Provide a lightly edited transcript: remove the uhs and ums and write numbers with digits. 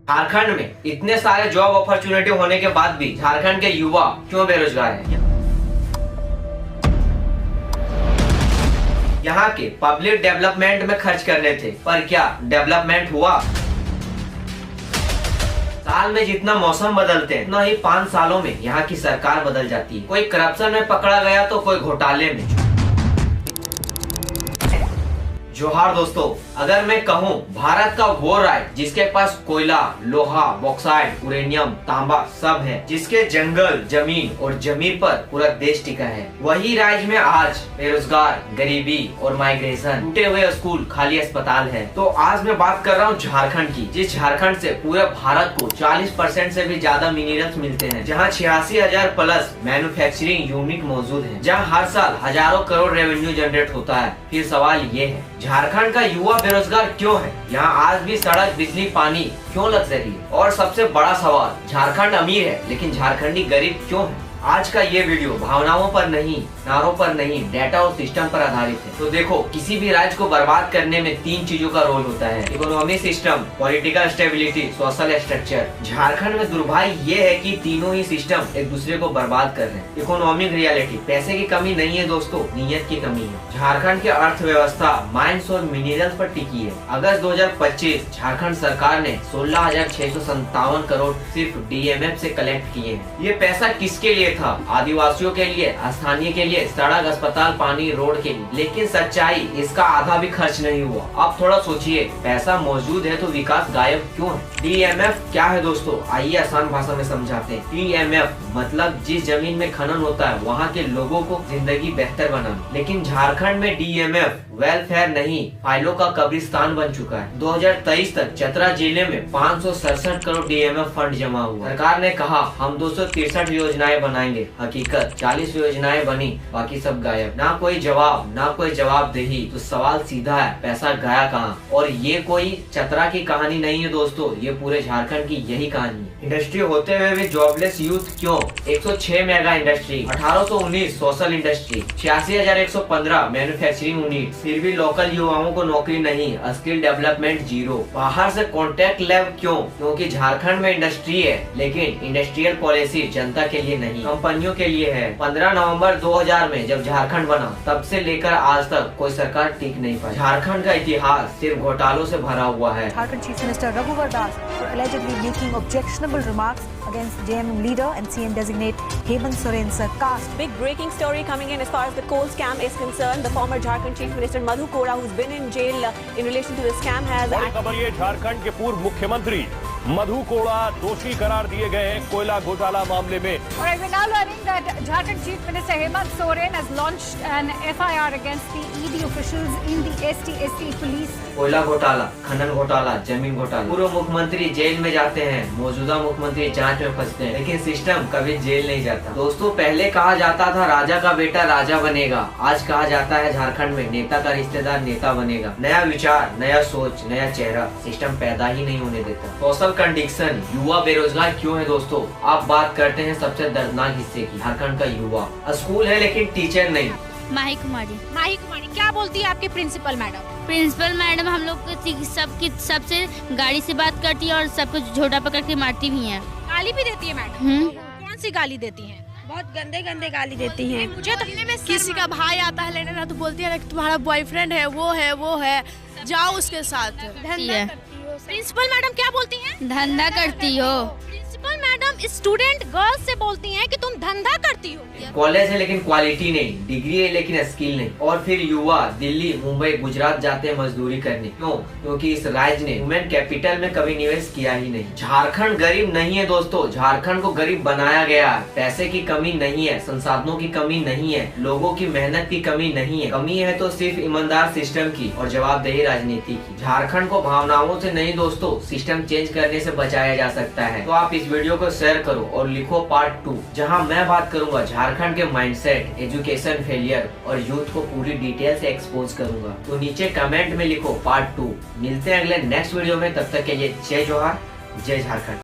झारखंड में इतने सारे जॉब अपॉर्चुनिटी होने के बाद भी झारखंड के युवा क्यों बेरोजगार हैं? यहाँ के पब्लिक डेवलपमेंट में खर्च करने थे, पर क्या डेवलपमेंट हुआ? साल में जितना मौसम बदलते हैं, उतना ही 5 सालों में यहाँ की सरकार बदल जाती है। कोई करप्शन में पकड़ा गया तो कोई घोटाले में। जोहार दोस्तों, अगर मैं कहूँ भारत का वो राज्य जिसके पास कोयला, लोहा, बॉक्साइट, यूरेनियम, तांबा सब है, जिसके जंगल, जमीन और जमीन पर पूरा देश टिका है, वही राज्य में आज बेरोजगार, गरीबी और माइग्रेशन, टूटे हुए स्कूल, खाली अस्पताल है। तो आज मैं बात कर रहा हूँ झारखंड की, जिस झारखंड से पूरे भारत को 40% से भी ज्यादा मिनरल्स मिलते हैं, जहाँ 86,000 प्लस मैन्युफैक्चरिंग यूनिट मौजूद है, जहाँ हर साल हजारों करोड़ रेवेन्यू जनरेट होता है। फिर सवाल ये है, झारखंड का युवा बेरोजगार क्यों है? यहाँ आज भी सड़क, बिजली, पानी क्यों लग्जरी है? और सबसे बड़ा सवाल, झारखंड अमीर है लेकिन झारखंडी गरीब क्यों है? आज का ये वीडियो भावनाओं पर नहीं, नारों पर नहीं, डेटा और सिस्टम पर आधारित है। तो देखो, किसी भी राज्य को बर्बाद करने में 3 चीजों का रोल होता है: economic system, political stability, social structure. Jharkhand में दुर्भाग्य ये है कि तीनों ही सिस्टम एक दूसरे को बर्बाद कर रहे हैं। इकोनॉमिक रियलिटी, पैसे की कमी नहीं है दोस्तों, नीयत की कमी है। झारखंड की अर्थव्यवस्था माइंस और मिनरल्स पर टिकी है। अगस्त 2025 झारखंड सरकार ने 16,657 करोड़ सिर्फ DMF से कलेक्ट किए हैं। ये पैसा किसके लिए था? आदिवासियों के लिए, स्थानीय के लिए, सड़क, अस्पताल, पानी, रोड के लिए। लेकिन सच्चाई, इसका आधा भी खर्च नहीं हुआ। अब थोड़ा सोचिए, पैसा मौजूद है तो विकास गायब क्यों है? DMF क्या है दोस्तों? आइए आसान भाषा में समझाते हैं। DMF मतलब जिस जमीन में खनन होता है वहाँ के लोगों को जिंदगी बेहतर बनाना। लेकिन झारखंड में DMF वेलफेयर नहीं, फाइलों का कब्रिस्तान बन चुका है। 2023 तक चतरा जिले में 567 करोड़ DMF फंड जमा हुआ। सरकार ने कहा हम 263 योजनाएं बनाएंगे, हकीकत 40 योजनाएं बनी, बाकी सब गायब। ना कोई जवाब, ना कोई जवाबदेही। तो सवाल सीधा है, पैसा गया कहाँ? और ये कोई चतरा की कहानी नहीं है दोस्तों, ये पूरे झारखंड की यही कहानी है। इंडस्ट्री होते हुए भी जॉबलेस यूथ क्यों? 106 mega industry, 1819 social industry, 86,115 manufacturing unit, फिर भी लोकल युवाओं को नौकरी नहीं, स्किल डेवलपमेंट जीरो। बाहर से कॉन्ट्रैक्ट लैब क्यों? क्योंकि झारखंड में इंडस्ट्री है लेकिन इंडस्ट्रियल पॉलिसी जनता के लिए नहीं, कंपनियों के लिए है। 15 नवंबर 2000 में जब झारखंड बना, तब से लेकर आज तक कोई सरकार टिक नहीं पाई। झारखंड का इतिहास सिर्फ घोटालों से भरा हुआ है। Jharkhand Chief Minister Raghuvar Das for allegedly making objectionable remarks against JMM leader and CM designate Hemant Soren's caste. Big breaking story coming in as far as the coal scam is concerned. The former Jharkhand Chief Minister Madhu Koda, who's been in jail in relation to the scam, has. खबर ये, झारखंड के पूर्व मुख्यमंत्री मधु कोड़ा दोषी करार दिए गए हैं कोयला घोटाला मामले में। Alright, we're now learning that Jharkhand Chief Minister Hemant Soren has launched an FIR against the ED officials in the ST police. कोयला घोटाला, खनन घोटाला, जमीन घोटाला। पूर्व मुख्यमंत्री जेल में जाते हैं, मौजूदा मुख्यमंत्री जांच में फंसते हैं, लेकिन सिस्टम कभी जेल नहीं जाता। दोस्तों, पहले कहा जाता था राजा का बेटा राजा बनेगा, आज कहा जाता है झारखंड में नेता का रिश्तेदार नेता बनेगा। नया विचार, नया सोच, नया चेहरा, सिस्टम पैदा ही नहीं होने देता। सोशल कंडीशन, युवा बेरोजगार क्यों है दोस्तों? आप बात करते हैं सबसे दर्दनाक हिस्से की, झारखंड का युवा। स्कूल है लेकिन टीचर नहीं। माही कुमारी। माही कुमारी, क्या बोलती है आपकी प्रिंसिपल मैडम? प्रिंसिपल मैडम हम लोग को सबसे गाड़ी से बात करती है और सबको झोटा पकड़ के मारती भी हैं। गाली भी देती है मैडम? कौन सी गाली देती हैं? बहुत गंदे गंदे गाली देती हैं। मुझे तो किसी का भाई आता है लेने ना तो बोलती है तुम्हारा बॉयफ्रेंड है, वो है, जाओ उसके साथ। प्रिंसिपल मैडम क्या बोलती हैं? धंधा करती हो। प्रिंसिपल मैडम स्टूडेंट गर्ल्स से बोलती हैं कि तुम धंधा करती हो। कॉलेज है लेकिन क्वालिटी नहीं, डिग्री है लेकिन स्किल नहीं। और फिर युवा दिल्ली, मुंबई, गुजरात जाते हैं मजदूरी करने। क्यों? क्योंकि इस राज्य ने ह्यूमन कैपिटल में कभी निवेश किया ही नहीं। झारखंड गरीब नहीं है दोस्तों, झारखंड को गरीब बनाया गया है। पैसे की कमी नहीं है, संसाधनों की कमी नहीं है, लोगों की मेहनत की कमी नहीं है। कमी है तो सिर्फ ईमानदार सिस्टम की और जवाबदेही राजनीति की। झारखंड को भावनाओं से नहीं दोस्तों, सिस्टम चेंज करने से बचाया जा सकता है। तो आप इस वीडियो को शेयर करो और लिखो पार्ट 2, जहां मैं बात करूंगा झारखंड के माइंडसेट, एजुकेशन फेलियर और यूथ को पूरी डिटेल से एक्सपोज करूंगा। तो नीचे कमेंट में लिखो पार्ट 2। मिलते हैं अगले नेक्स्ट वीडियो में, तब तक के लिए जय जोहार, जय झारखंड।